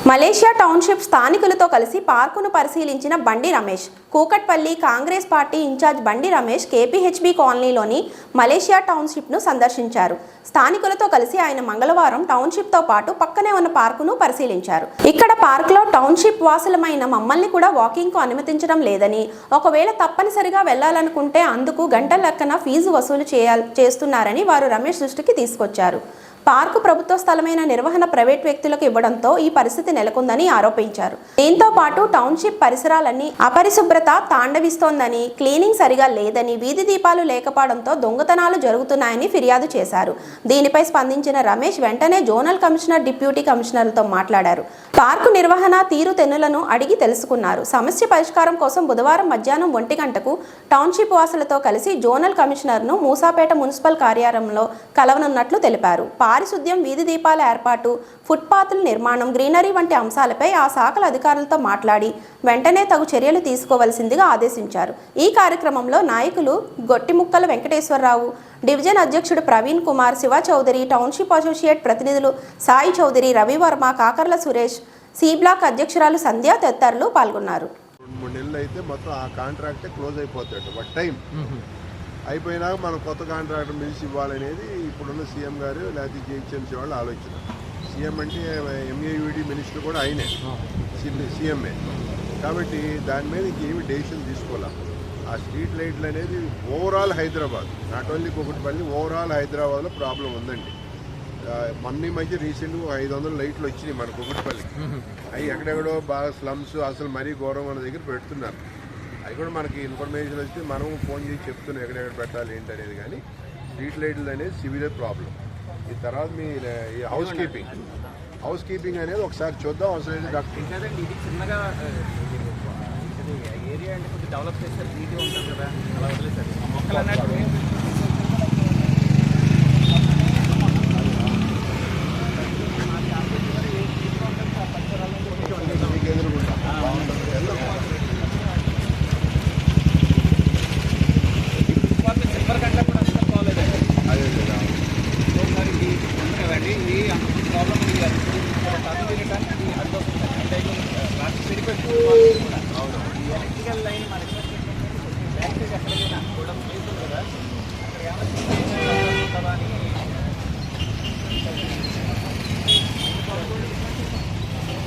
Malaysia township స్థానికులతో కలిసి పార్కును పరిశీలించిన బండి రమేష్. కూకట్పల్లి కాంగ్రెస్ పార్టీ ఇన్ఛార్జ్ బండి రమేష్ కేపీహెచ్బీ కాలనీలోని మలేషియా టౌన్షిప్ను సందర్శించారు. స్థానికులతో కలిసి ఆయన మంగళవారం టౌన్షిప్తో పాటు పక్కనే ఉన్న పార్కును పరిశీలించారు. ఇక్కడ పార్కులో టౌన్షిప్ వాసులమైన మమ్మల్ని కూడా వాకింగ్కు అనుమతించడం లేదని, ఒకవేళ తప్పనిసరిగా వెళ్లాలనుకుంటే అందుకు గంటల లెక్కన ఫీజు వసూలు చేస్తున్నారని వారు రమేష్ దృష్టికి తీసుకొచ్చారు. పార్కు ప్రభుత్వ స్థలమైన నిర్వహణ ప్రైవేట్ వ్యక్తులకు ఇవ్వడంతో ఈ పరిస్థితి నెలకొందని ఆరోపించారు. దీంతో పాటు టౌన్షిప్ పరిసరాలన్నీ అపరిశుభ్రత తాండవిస్తోందని, క్లీనింగ్ సరిగా లేదని, వీధి దీపాలు లేకపోవడంతో దొంగతనాలు జరుగుతున్నాయని ఫిర్యాదు చేశారు. దీనిపై స్పందించిన రమేష్ వెంటనే జోనల్ కమిషనర్, డిప్యూటీ కమిషనర్లతో మాట్లాడారు. పార్కు నిర్వహణ తీరుతెన్నులను అడిగి తెలుసుకున్నారు. సమస్య పరిష్కారం కోసం బుధవారం మధ్యాహ్నం 1 గంటకు టౌన్షిప్ వాసులతో కలిసి జోనల్ కమిషనర్ను మూసాపేట మున్సిపల్ కార్యాలయంలో కలవనున్నట్లు తెలిపారు. పారిశుద్ధ్యం, వీధి దీపాల ఏర్పాటు, ఫుట్పాత్ల నిర్మాణం, గ్రీనరీ వంటి అంశాలపై ఆ శాఖల అధికారులతో మాట్లాడి వెంటనే తగు చర్యలు తీసుకోవాల్సిందిగా ఆదేశించారు. ఈ కార్యక్రమంలో నాయకులు గొట్టిముక్కల వెంకటేశ్వరరావు, డివిజన్ అధ్యక్షుడు ప్రవీణ్ కుమార్, శివ చౌదరి, టౌన్షిప్ అసోసియేట్ ప్రతినిధులు సాయి చౌదరి, రవివర్మ, కాకర్ల సురేష్, సి బ్లాక్ అధ్యక్షురాలు సంధ్య తదితరులు పాల్గొన్నారు. 2-3 నెలలు అయితే మొత్తం ఆ కాంట్రాక్టే క్లోజ్ అయిపోతాడు. బట్ టైం అయిపోయినాక మనం కొత్త కాంట్రాక్టర్ పిలిచి ఇవ్వాలనేది ఇప్పుడున్న సీఎం గారు లేకపోతే జిహెచ్ఎంసీ వాళ్ళ ఆలోచన. సీఎం అంటే ఎంఏయుడి మినిస్టర్ కూడా ఆయనే, సీఎంఏ. కాబట్టి దాని మీద ఇంకేమి డెసిషన్ తీసుకోవాలి. ఆ స్ట్రీట్ లైట్లు అనేది overall Hyderabad, not only Kukatpally, overall హైదరాబాద్లో ప్రాబ్లం ఉందండి. మొన్న మధ్య రీసెంట్గా 500 లైట్లు వచ్చినాయి మన కూకట్పల్లి. అవి ఎక్కడెక్కడో బాగా స్లమ్స్, అసలు మరీ ఘోరం మన దగ్గర పెడుతున్నారు. అవి కూడా మనకి ఇన్ఫర్మేషన్ వస్తే మనం ఫోన్ చేసి చెప్తున్నాం ఎక్కడెక్కడ పెట్టాలి ఏంటి అనేది. కానీ స్ట్రీట్ లైట్లు అనేది సివియర్ ప్రాబ్లం. ఈ తర్వాత మీ హౌస్ కీపింగ్ అనేది ఒకసారి చూద్దాం. అవసరం అయితే డాక్టర్ ఇది చిన్నగా ఏరియా అంటే కొంచెం డెవలప్ చేస్తారు, నీట్గా ఉంటుంది కదా, అలా వదిలేసారు మొక్కలు అన్నట్టు. ఎలక్ట్రికల్ లైన్ మన బ్యాక్ ఎక్కడికైనా కూడా ప్లేస్ ఉంది కదా, అక్కడ ఏమైనా అని